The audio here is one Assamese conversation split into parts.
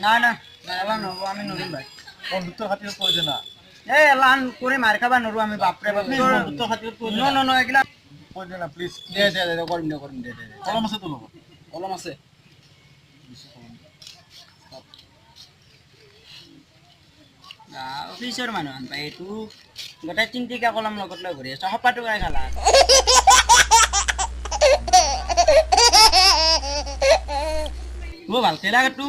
না না এলা নরু আমি নরিম ভাই বন্ধুত্ব খাতির প্রয়োজন না এই এলা করে মার খাবা নরু আমি বাপরে বাপ বন্ধুত্ব খাতির প্রয়োজন নো নো নো এগুলা প্রয়োজন না প্লিজ দে দে দে করিম দে দে কলম আছে তো লগত কলম আছে অফিসৰ মানুহ পাই এইটো গোটেই তিনিটিকা কলম লগত লৈ ঘূৰি আছ সপাটো খাই খালা ভালকে লাগে তো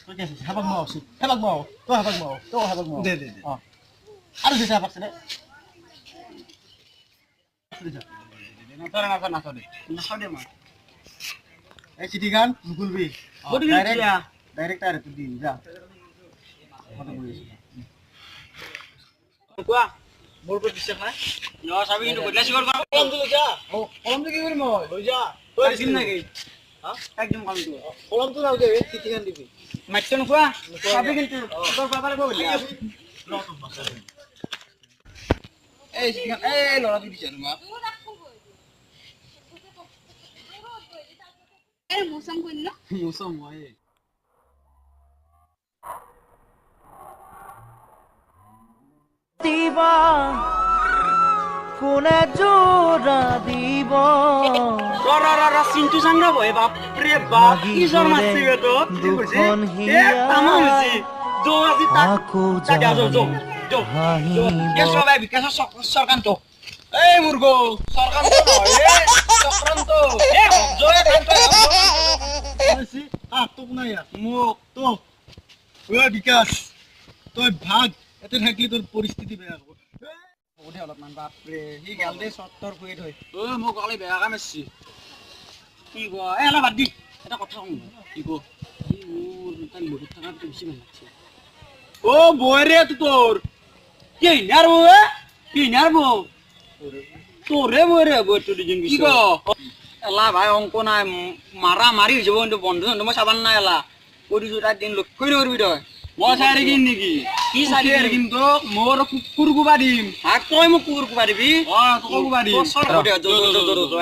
ঠিক আছে হাবাক মাও আছো হাবাক মাও তো হাবাক মাও দে অ আৰু দিছা হাবাক দে নাচৰে নাচৰে নাচৰে মই এই চিঠি গান মুকুলবি ডাইৰেক্ট আৰে তুই দিন যা কথা বলিস কোৱা মোৰ উপৰ বিশ্বাস নাই ন চাবি কিন্তু বদলা শিকৰ কলম দিলে যা ও কলম দি কি করি মই লই যা তই দিম নাকি হা একদম কলম দিও কলম তো নাও দে চিঠি গান দিবি মাইটো নোখোৱা চাবি কিন্তু তোৰ বাবাৰে বদলা এই চিঠিখন এই ল'ৰা দি দিছে তোমাক এই মৌসুম কইন না মৌসুম হয় দিবা কোনে জোড়া দিব রা সিন্টু সাংরা বয় বাপ রে বাপ কি জোর মারছি বে তো দুখন এ হিয়া তামাম হইছি জো আজি আকো তাক জো জো জো কে সবাই বিকাশ সরকার তো এই মুরগো সরকার তো নয় এ চক্রান্ত এ জয় কান্ত আছি তো নাই মোক তো ওই বিকাশ তুই ভাগ এতে থাকলি তোর পরিস্থিতি বেয়া হবো ওঠে অলপমান বাপ রে সি গেল দে সত্তৰ খুঁয়ে থৈ মোক কালি বেয়া কাম আসছি কি ক এ অলপ বাদ দি এটা কথা কম কি ক মোৰ তাই লগত থাকাত বেছি ভাল লাগছে ও বয়রে তো তোর কি নারবো কি নারবো তোরে বরে বইটো দিন কি ক এলা ভাই অঙ্ক নাই মারা মারি যাব কিন্তু বন্ধু মই চাবান নাই এলা কৰিছো তাত দিন লক্ষ্য কৰিবি তই মই চাই কিন নেকি কি চাই কিন্তু মোৰ কুকুৰ গুবা দিম হাক তই মোক কুকুৰ কুবা দিবি তোকে গুবা দিম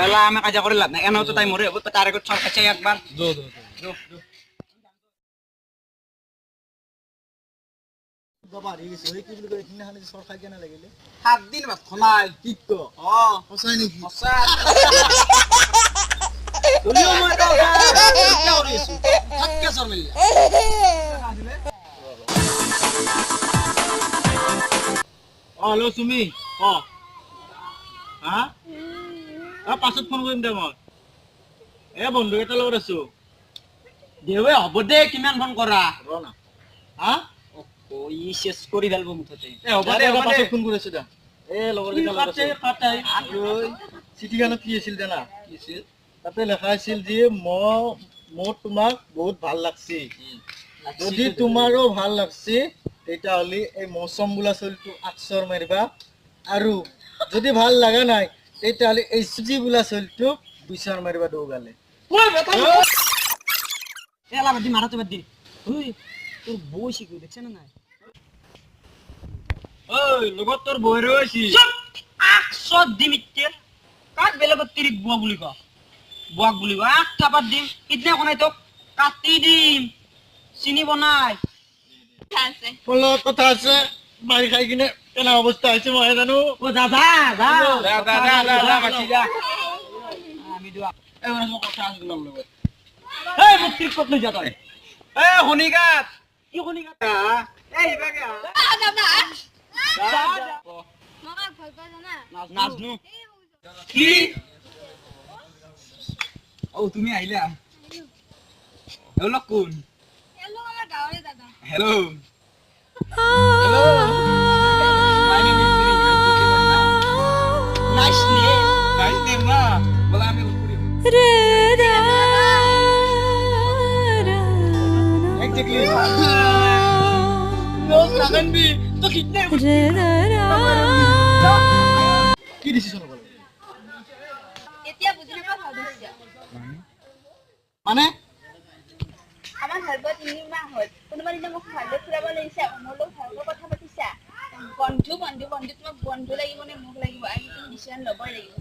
এলা আমি কাজিয়া কৰি লাভ নাই এনেওতো তাই মরে হব তার আগত চর কাছে একবার বাবা রে গেছে ওই কি বলি কই এখানে হানি সরকার কেন লাগিলে 7 দিন ভাত খনাই কি তো হসাই নাকি সঁচা তুলিও মই তো কিয় কৰিছো থাককে চৰ মিলি হ্যালো সুমি হ্যাঁ পাছত ফোন কৰিম দে মই এ বন্ধু এটা লগত আছো দেৱে হ'ব দে কিমান ফোন কৰা ৰ না হা ই শেষ কৰি ফেলব মুঠতে এ হ'ব দে পাছত ফোন কৰিছো দে এ লগৰ কেইটা লগত আছো কাটাই চিঠিখনত কি আছিল জানা কি আছিল তাতে লেখা আছিল যে মোৰ তোমাক বহুত ভাল লাগছে যদি তোমাৰো ভাল লাগছে তেতিয়াহ'লে এই মৌচম বোলা চলিটো আক্সৰ মাৰিবা আৰু যদি ভাল লাগা নাই তেতিয়াহ'লে এই সুজি বোলা চলিটো বিচাৰ মাৰিবা দৌগালে এলা বাদ দি মাৰাটো বাদ দি ওই তোৰ বই শিখি দেখছ না নাই ওই লগত তোৰ বৈ ৰৈছি আকশত দিম ইত্যে কাক বেলেগত তিরিক বুয়া বুলি ক বুয়াক বুলি ক আক থাপাত দিম ইতনে কোনাই তোক কাটি দিম চিনি বনাই আছে ফলত কথা আছে মাৰি খাই কিনে কেনে অৱস্থা হৈছে মই জানো ও দাদা বাচি যা আমি দুয়া এই মানে মোক কথা আছে তোমাৰ লগত এই মোক ট্ৰিক কত লৈ যা তই এ শুনিগাত কি শুনি কথা এই ইবাগে দাদা যা মকা ভয় পা জানা নাজনু এই কি ও তুমি আইলা এলো কোন এলো আমার গাওরে দাদা hello hello my name is nice name না বলা আমি উঠপুরি এক্স্যাক্টলি নো সাগন বি তো কিতনে কি ডিসিশন হ'ব এতিয়া বুজি না ভাবিছা মানে আমার হালবা 3 মাহ হল কোনোবা দিনা মোক ভালদে ফুৰাব লৈছা মোৰ লগত ভালকৈ কথা পাতিছা বন্ধু তোমাক বন্ধু লাগিব নে মোক লাগিব আগে তুমি ডিসিশন ল'বই লাগিব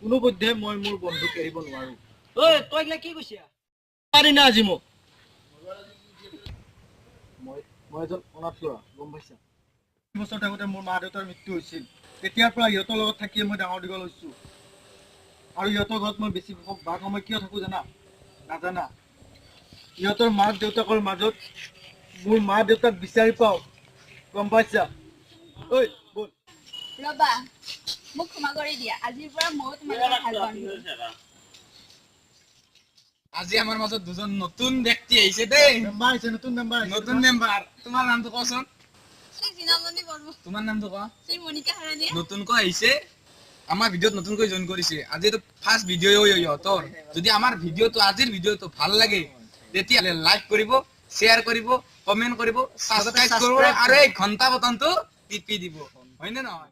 কোনোপধ্যে মই মোৰ বন্ধুক এৰিব নোৱাৰো। ঐ তই এইগিলা কি কৈছা? পাৰি না আজি মোক। মই এজন অনাথ ল'ৰা, গম পাইছা? 2 বছৰ থাকোঁতে মোৰ মা দেউতাৰ মৃত্যু হৈছিল। তেতিয়াৰ পৰা ইহঁতৰ লগত থাকিয়ে মই ডাঙৰ দীঘল হৈছোঁ। আৰু ইহঁতৰ ঘৰত মই বেছি ভাগ সময় কিয় থাকোঁ জানা? নাজানা? ইহঁতৰ মাক দেউতাকৰ মাজত মোৰ মা দেউতাক বিচাৰি পাওঁ, গম পাইছা? ঐ বল। ৰবা মোক ক্ষমা কৰি দিয়া, আজিৰ পৰা ময়ো তোমালোকৰ ভাল বন্ধু। আজি আমাৰ মাজত দুজন নতুন ব্যক্তি আহিছে দেই। মেম্বাৰ আহিছে, নতুন মেম্বাৰ আহিছে। নতুন মেম্বাৰ। তোমাৰ নামটো কোৱাচোন? শ্ৰী জিনামণি বৰগোহাঁই, তোমাৰ নামটো কোৱা? শ্ৰী মনিকা হাৰানীয়া। নতুনকৈ আহিছে, আমাৰ ভিডিঅ'ত নতুনকৈ জইন কৰিছে। আজি এইটো ফাৰ্ষ্ট ভিডিঅ' ইহঁতৰ। যদি আমাৰ ভিডিঅ'টো আজিৰ ভিডিঅ'টো ভাল লাগে তেতিয়াহ'লে লাইক কৰিব, শ্বেয়াৰ কৰিব, কমেণ্ট কৰিব, ছাবস্ক্ৰাইব কৰিব আৰু এই ঘণ্টা বটনটো টিপি দিব, হয়নে নহয়?